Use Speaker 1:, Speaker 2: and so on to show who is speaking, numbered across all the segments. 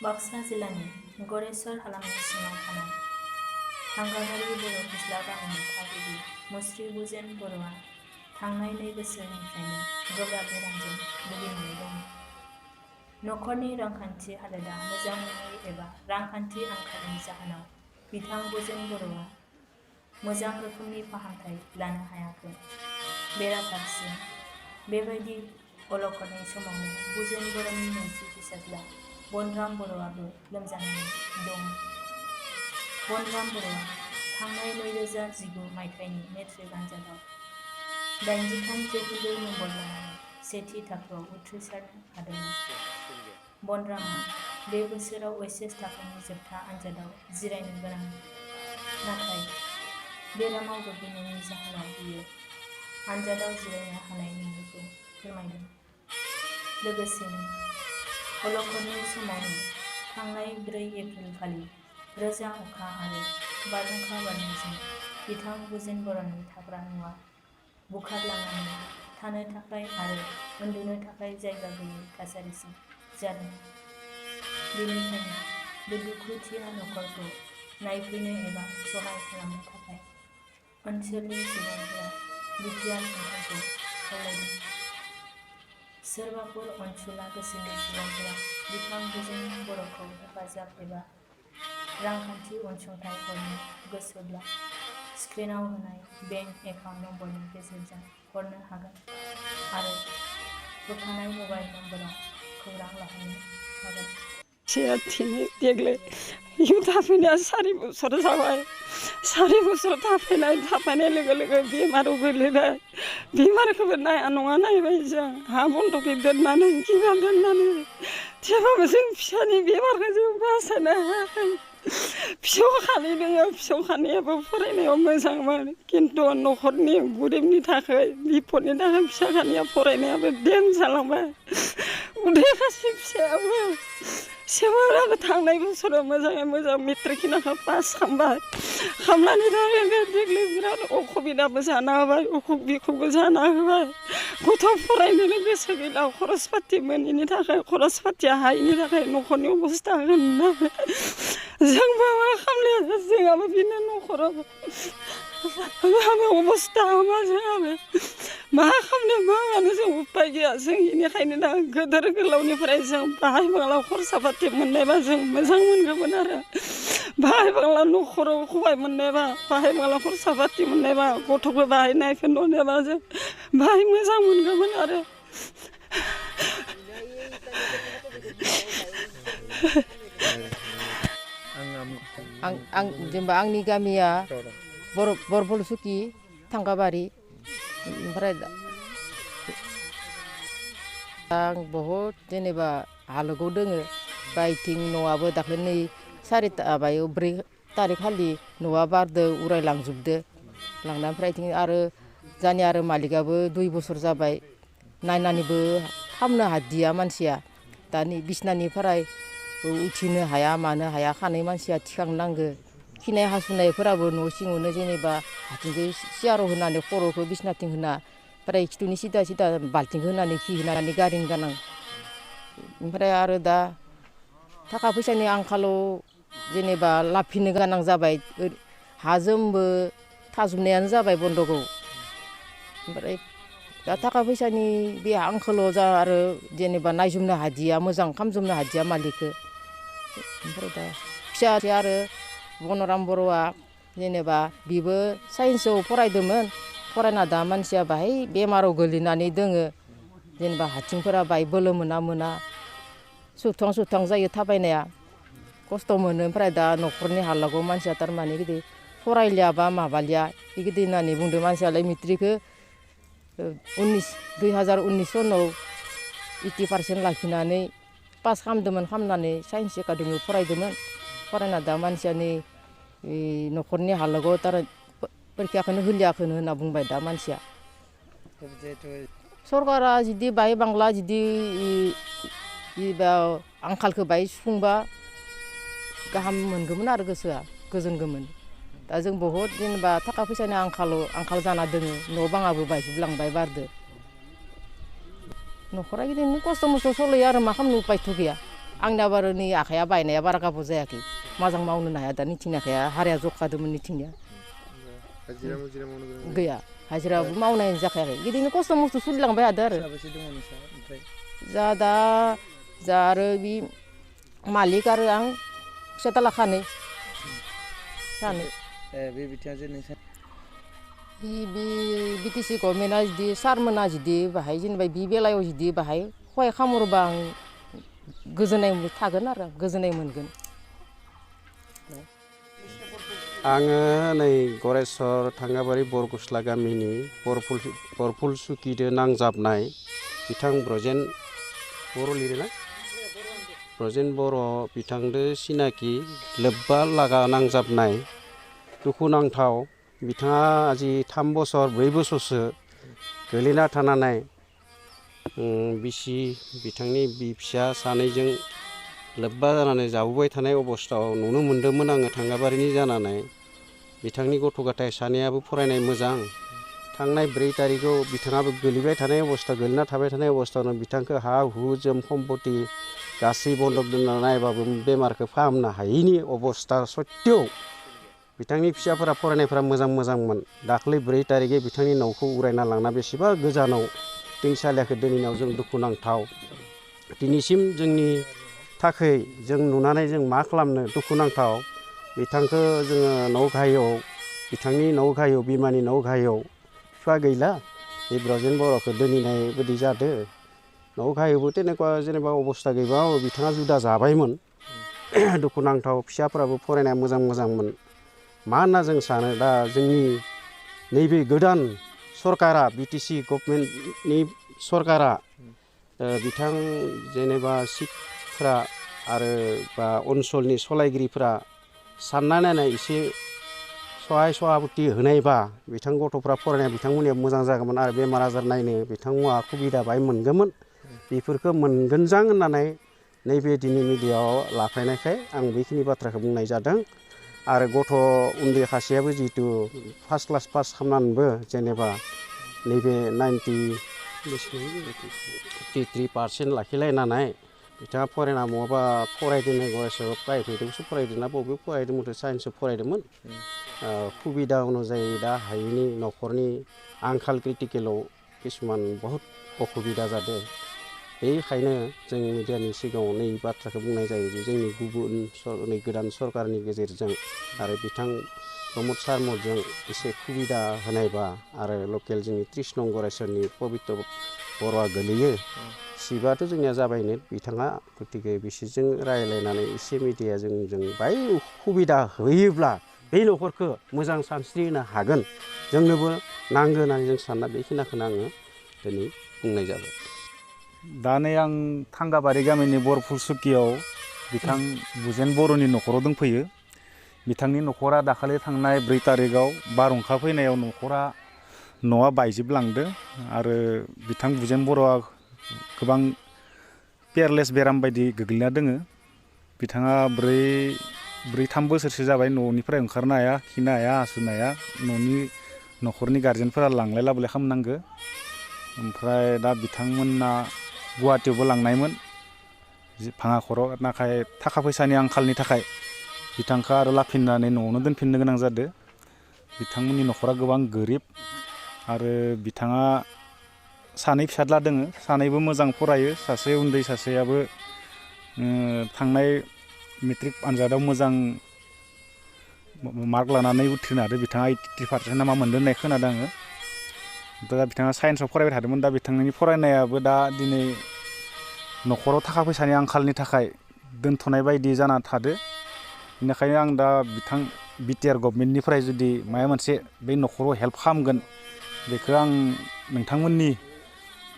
Speaker 1: बाक्सा जिल्लानि गरेस्वर हालामनि सिङाव थानाय थांगाबारि बर' फिस्ला गामिनि थागिबि मुस्रि बुजेन बर'आ थांनाय 2 बोसोरनिफ्रायनो गोब्राब बेरामजों भुगिनानै दङ। नखरनि रांखान्थि हालोदा मोजां नङै एबा रांखान्थि आंखालनि जाहोनाव बिथां बुजेन बर'आ मोजां रोखोमनि फाहामथाय लानो हायाखै। बेराफारसे बेबायदि अलखदनि समावनो बुजेन बर'नि नैथि फिसाज्ला बनराम बर'आबो लोमजानानै दं। बनराम बर'आ थांनाय 2019 मायथाइनि मेट्रिक आनजादाव 83 जौखोन्दो नम्बर लानानै सेथि थाखोआव उथ्रिसारनो हादोंमोन। बनरामआ बे बोसोराव एचएस थाखोनि जोबथा आनजादाव जिरायनो गोनां, नाथाय बेरामाव गोग्लैनायनि जाहोनाव बियो आनजादाव जिरायनो हानाय नङैखौ फोरमायदों। लोगोसेनो अलखदनि समावनो थांनाय 4 एप्रिल खालि रोजा अखा आरो बारहुंखा बारनायजों बिथां बुजेन बर'नि थाग्रा न'आ बुखारलांनानै थानो थाखाय आरो उन्दुनो थाखाय जायगा गैयै थासारिसिम जादों। बेनिखायनो बे दुखुथिया नखरखौ नायफैनो एबा सहाय खालामनो थाखाय ओनसोलनि सुबुंफोरा बिटिआर खुंथायखौ खावलायदों। सोरबाफोर अनसुला गोसोनि सुबुंफोरा बिथां बुजेन बर'खौ हेफाजाब एबा रांखान्थि अनसुंथाइ हरनो गोसोब्ला स्क्रिनाव होनाय बेंक एकाउन्ट नम्बरनि गेजेरजों हरनो हागोन आरो होखानाय मबाइल नम्बराव खौरां लाहरनो हागोन।
Speaker 2: देग्लाय बेयाव थाफैनाया 4 बोसोर जाबाय। 4 बोसोर थाफैनाय लोगो लोगो बेमाराव गोलैबाय। बेमारखौबो नाया नङा नायबाय जों। हा बन्द'खै दोननानै गिना दोननानै थेवबाबो जों फिसानि बेमारखौ जों बासायनो हायाखै। फिसौ खानै दङ, फिसौ खानैयाबो फरायनायाव मोजांमोन, खिन्थु नखरनि गोरिबनि थाखाय बिपदनि थाखाय फिसा खानैया फरायनायाबो देन जालांबाय। उदै खासि फिसायाबो सेबाराबो थांनाय बोसोराव मोजाङै मोजां मेट्रिक खिनाखौ पास खालामबाय। खालामनानै दा देग्लाय बिराद असुबिदाबो जाना होबाय, अखुब बिखुबबो जाना होबाय। गथ' फरायनोनो गोसो गैला, खरस पाति मोनैनि थाखाय, खरस पातिया हायैनि थाखाय नखरनि अबस्था होननानै जोंबो मा खालामनो, जोंहाबो बिनो नखराव अबस्था हामा, जोंहाबो मा खालामनो मा मानो जों उपाय गैया। जों बेनिखायनो दा गोदोर गोलावनिफ्राय जों बाहाय बांला खरसा पाति मोननायबा जों मोजां मोनगौमोन आरो बाहाय बांला नखराव खबाय मोननायबा, बाहाय बांला खरसा पाति मोननायबा, गथ'खौ बाहाय नायफिनहरनायबा जों बाहाय मोजां मोनगौमोन आरो।
Speaker 3: जेनेबा आंनि गामिया बरफलसुखि थांगाबारि। ओमफ्राय आं बहुद जेनेबा हालोगाव दोङो। बायथिं न'आबो दाख्लै 4 थारिख खालि न'आ बारदो उरायलांजोबदो। लांना ओमफ्राय आरो जानि आरो मालिकआबो 2 बोसोर जाबाय, नायनानैबो खालामनो हादिया मानसिया। दानि बिसनानिफ्राय उथिनो हाया मानो हाया, खानै मानसिया थिखांनांगो। खिनाय हासुनायफोराबो न' सिङावनो जेनेबा आथिंखौ सियाराव होनानै खर'खौ बिसनाथिं होना, ओमफ्राय खिथुनि सिदा सिदा बाल्थिंखौ होनानै खिहोनानै गारिनो गोनां। ओमफ्राय आरो दा थाखा फैसानि आंखालाव जेनेबा लाफिनो गोनां जाबाय। हा जोमबो थाजोबनायानो जाबाय बन्द'कआव। ओमफ्राय दा थाखा फैसानि बे आंखालाव जा आरो जेनेबा नायजोबनो हादिया, मोजां खालामजोबनो हादिया मालिकखौ। ओमफ्राय दा फिसाया आरो बनराम बर'आ जेनेबा बिबो साइन्सआव फरायदोंमोन। फरायना दा मानसिया बाहाय बेमाराव गोलैनानै दोङो। जेनेबा आथिंफोरा बाहाय बोलो मोना सुथां जायो, थाबायनाया खस्थ' मोनो। ओमफ्राय दा न'खरनि हालागाव मानसिया थारमाने बिदि फरायलियाबा माबालिया बिदि होननानै बुंदों। मानसियालाय मेट्रिकखौ 2019 सनाव 80% लाखिनानै पास खालामदोंमोन। खालामनानै साइन्स एकाडेमियाव फरायदोंमोन। फरायना दा मानसिया नै न'खरनि हालोगाव थार परिखाखौनो होलियाखैनो होनना बुंबाय दा मानसिया। सरकारा जुदि बाहाय बांला जुदि आंखालखौ बाहाय सुफुंबा गाहाम मोनगौमोन आरो गोसोआ गोजोनगौमोन। दा जों बहुद जेनेबा थाखा फैसानि आंखाल जाना दोङो। न' बाङाबो बायजोबलांबाय बारदो। न'खरा बिदिनो खस्थ' मस्थ' सलियो आरो मा खालामनो उपायथ' गैया। आंना बारो नै आखाइया बायनाया बारा गोबाव जायाखै मोजां मावनो हाया दा निथिंनि आखाइया हाराया जखादोंमोन निथिंनिया
Speaker 4: हाजिरा मुजिरा मावनो गोनां
Speaker 3: गैया हाजिराबो मावनाय जाखायाखै बिदिनो खस्थ' मस्थ' सोलिलांबाय थादों आरो जा आरो बि मालिक आरो आं फिसाज्ला खानै सानै
Speaker 4: बे बिथिङा जे नोंसा
Speaker 3: बिटिसि गभर्नमेन्टआ जुदि सारमोना जुदि बाहाय जेनेबा बे बेलायाव जुदि बाहाय सहाय खालामोबा आं गोजोननाय थागोन आरो गोजोननाय मोनगोन
Speaker 5: आङो नै गरेस्वर थांगाबारि बरगुस्ला गामिनि बरफुल सुकिदो नांजाबनाय बिथां ब्रजेन बर' लिरोना ब्रजेन बर' बिथांदो सिनाखि लोब्बा लागा नांजाबनाय दुखुनांथाव बिथाङा आजि 3 बोसोर 4 बोसोरसो गोलैना थानानै बिसि बिथांनि फिसा सानैजों लोब्बा जानानै जाबोबाय थानाय अबस्थायाव नुनो मोन्दोंमोन आङो थांगाबारिनि जानानै बिथांनि गथ' गथाय सानैयाबो फरायनाय मोजां थांनाय 4 तारिखआव बिथाङाबो गोलैबाय थानाय अबस्था गोलैना थाबाय थानाय अबस्थायावनो बिथांखौ हा हु जोम सम्पति गासै बन्दक दोनना नायबाबो बेमारखौ फाहामनो हायैनि अबस्था सत्तेव बिथांनि फिसाफोरा फरायनायफोरा मोजांमोन दाख्लै 4 तारिखै बिथांनि न'खौ उरायना लांना बेसेबा गोजानाव दैसालियाखौ दोनैनाव जों दुखुनांथाव दिनैसिम जोंनि थाखै जों नुनानै जों मा खालामनो दुखुनांथाव बिथांखौ जोङो न' गाहायाव बिथांनि न' गाहायाव बिमानि न' गाहायाव बिफा गैला बे ब्रजेन बर'खौ दोनहैनाय बायदि जादों न' गाहायावबो তেনেকুৱা जेनेबा अबस्था गैबा बिथाङा जुदा जाबायमोन दुखुनांथाव फिसाफोराबो फरायनाया मोजांमोन मा होनना जों सानो दा जोंनि नैबे गोदान सरकारा बिटिसि गभर्नमेन्टनि सरकारा बिथां जेनेबा सिटफ्रा आरो बा ओनसोलनि सलायगिरिफ्रा सानना नायनाय एसे सहाय सहाबुथि होनायबा बिथां गथ'फ्रा फरायनाया बिथांमोननिया मोजां जागौमोन आरो बेमार आजार नायनो बिथांमोनहा सुबिदा बाय मोनगौमोन बेफोरखौ मोनगोनजां होननानै नैबे दिनै मिडियायाव लाफायनायखाय आं बेखिनि बाथ्राखौ बुंनाय जादों आरो गथ' उन्दै सासेयाबो जिहेतु फार्स्ट क्लास पास खालामनानैबो जेनेबा नैबे 93% लाखिलायनानै बिथाङा फरायना बहाबा फरायदोंनो गरेस्वर प्राइभेटआवसो फरायदोंना बबेयाव फरायदोंमोन साइन्सआव फरायदोंमोन सुबिदा अनुजायै दा हायैनि न'खरनि आंखाल क्रिटिकेलाव किसुमान बहुत असुबिदा जादों बेनिखायनो जों मिडियानि सिगाङाव नै बाथ्राखौ बुंनाय जायो जे जोंनि गुबुन गोदान सरकारनि गेजेरजों आरो बिथां प्रमद सारमोनजों एसे सुबिदा होनायबा आरो लकेल जोंनि 30 नं गरेस्वरनि पबित्र बर'आ गोलैयो सिबाथ' जोंनिया जाबायनो बिथाङा गतिके बिसोरजों रायज्लायनानै एसे मिडिया जों बाय सुबिदा होयोब्ला बे न'खरखौ मोजां सानस्रि होनो हागोन जोंनोबो नांगौ होननानै जों सानना बेखिनिखौनो आङो दिनै बुंनाय जाबाय
Speaker 6: दा नै आं थांगाबारि गामिनि बरफुल सुकियाव बिथां बुजेन बर'नि न'खराव दंफैयो बिथांनि न'खरा दाखालि थांनाय 4 तारिखआव बारहुंखा फैनायाव न'आ बायजोबलांदों आरो बिथां बुजेन बर'आ गोबां पेयारलेस बेराम बायदि गोग्लैना दोङो बिथाङा 4-3 बोसोरसो जाबाय न'निफ्राय ओंखारनो हाया खिनो हाया हासुनो हाया न'खरनि गार्जेनफोरा लांलाय लाबोलाय खालामनांगौ ओमफ्राय दा बिथांमोनना गुवाहाटीयावबो लांनायमोन भाङाखराव नाथाय थाखा फैसानि आंखालनि थाखाय बिथांखौ आरो लाफिननानै न'आवनो दोनफिननो गोनां जादों बिथांमोननि न'खरा गोबां गोरिब आरो बिथाङा सानै फिसाज्ला दोङो सानैबो मोजां फरायो सासे उन्दै सासेयाबो थांनाय मेट्रिक आनजादाव मोजां मार्क लानानै उथ्रिनो हादों बिथाङा 83% ना मा मोनदों होननाय खोनादों आङो दा बिथाङा साइन्सआव फरायबाय थादोंमोन दा बिथांनि फरायनायाबो दा दिनै न'खराव थाखा फैसानि आंखालनि थाखाय दोनथ'नाय बायदि जाना थादो बेनिखायनो आं दा बिथां बिटिआर गभर्नमेन्टनिफ्राय जुदि माबा मोनसे बे न'खराव हेल्प खालामगोन बेखौ आं नोंथांमोननि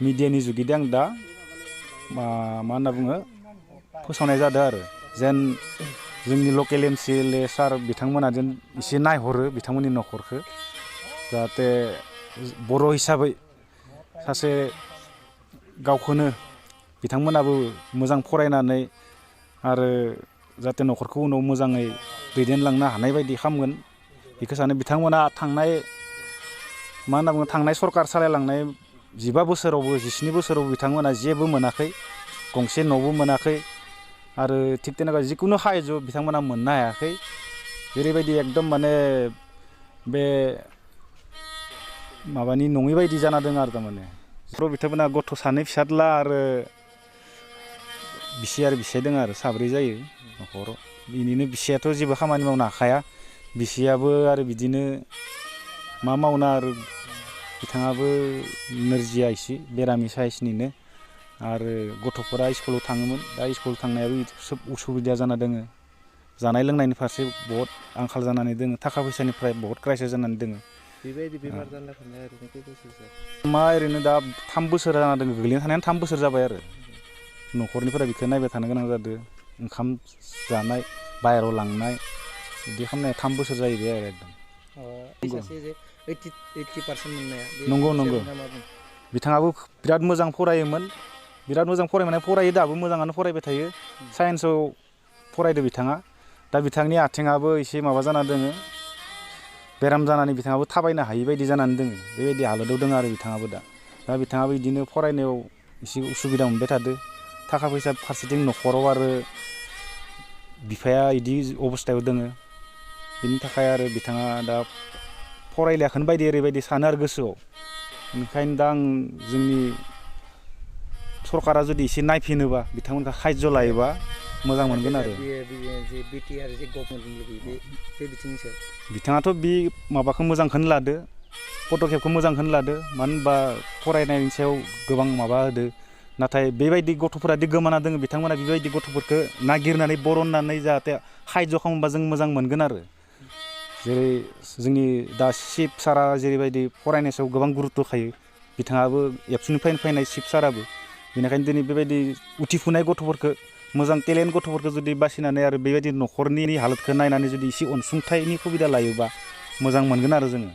Speaker 6: मिडियानि जुगिदि आं दा मा होनना बुङो फोसावनाय जादों आरो जेन जोंनि लकेल MCLA सार बिथांमोना जेन एसे नायहरो बिथांमोननि न'खरखौ जाहाथे बर' हिसाबै सासे गावखौनो बिथांमोनाबो मोजां फरायनानै आरो जाहाथे न'खरखौ उनाव मोजाङै दैदेनलांनो हानाय बायदि खालामगोन बेखौ सानो बिथांमोना थांनाय सरकार सालायलांनाय 15 बोसोरावबो 17 बोसोरावबो बिथांमोना जेबो मोनाखै गंसे न'बो मोनाखै आरो थिग তেনেকুৱা जिकुनु साहाय्य बिथांमोना मोननो हायाखै जेरैबायदि एकदम माने बे माबानि नङै बायदि जाना दङ आरो थारमाने बिथांमोना गथ' सानै फिसाज्ला आरो बिसि आरो बिसाय दङ आरो साब्रै जायो न'खराव बिनिनो बिसियाथ' जेबो खामानि मावनो हाखाया बिसियाबो आरो बिदिनो मा मावना आरो बिथाङाबो नोरजिया इसे बेरामि साइसनिनो आरो गथ'फोरा स्कुलाव थाङोमोन दा स्कुलाव थांनायाबो सोब उसुबिदा जाना दोङो जानाय लोंनायनि फारसे बहुत आंखाल जानानै दोङो थाखा फैसानिफ्राय बहुत क्राइसिस जानानै दोङो
Speaker 4: बेबायदि बेमार जाना थानाया ओरैनो खै बोसोरसो
Speaker 6: मा ओरैनो दा 3 बोसोर जाना दोङो गोग्लैना थानायानो 3 बोसोर जाबाय आरो न'खरनिफोरा बिखौ नायबाय थानो गोनां जादों ओंखाम जानाय बाहेराव लांनाय बिदि खालामनाया 3 बोसोर जाहैबाय आरो एकदम
Speaker 4: सासे जे 80% मोननाया
Speaker 6: नंगौ नंगौ बिथाङाबो बिराद मोजां फरायोमोन बिराद मोजां फरायो दाबो मोजाङानो फरायबाय थायो साइन्सआव फरायदो बिथाङा दा बिथांनि आथिङाबो एसे माबा जाना दोङो बेराम जानानै बिथाङाबो थाबायनो हायि बायदि जानानै दोङो बेबायदि हालोदाव दोङो आरो बिथाङाबो दा बिथाङाबो बिदिनो फरायनायाव एसे उसुबिदा मोनबाय थादो थाखा फैसा फारसेथिं न'खराव आरो बिफाया बिदि अबस्थायाव दोङो बिनि थाखाय आरो बिथाङा दा फरायलायाखोनो बायदि ओरैबायदि सानो आरो गोसोआव ओंखायनो दा आं जोंनि सरकारा जुदि एसे नायफिनोबा बिथांमोनखौ साहाय्य लायोबा मोजां मोनगोन आरो बिथाङाथ' बे माबाखौ मोजांखौनो लादो पदखेबखौ मोजांखौनो लादो मानो होनबा फरायनायनि सायाव गोबां माबा होदो नाथाय बेबायदि गथ'फोरादि गोमाना दोङो बिथांमोना बेबायदि गथ'फोरखौ नागिरनानै बरननानै जाहाथे साहाय्य खालामोबा जों मोजां मोनगोन आरो जेरै जोंनि दा चिफ सारा जेरैबायदि फरायनाय सायाव गोबां गुरुत्त' होखायो बिथाङाबो एबसुनिफ्रायनो फैनाय चिफ साराबो बेनिखायनो दिनै बेबायदि उथिफुनाय गथ'फोरखौ मोजां टेलेन्ट गथ'फोरखौ जुदि बासिनानै आरो बेबायदि न'खरनि हालोदखौ नायनानै जुदि एसे अनसुंथाइनि सुबिदा लायोबा मोजां मोनगोन आरो जोङो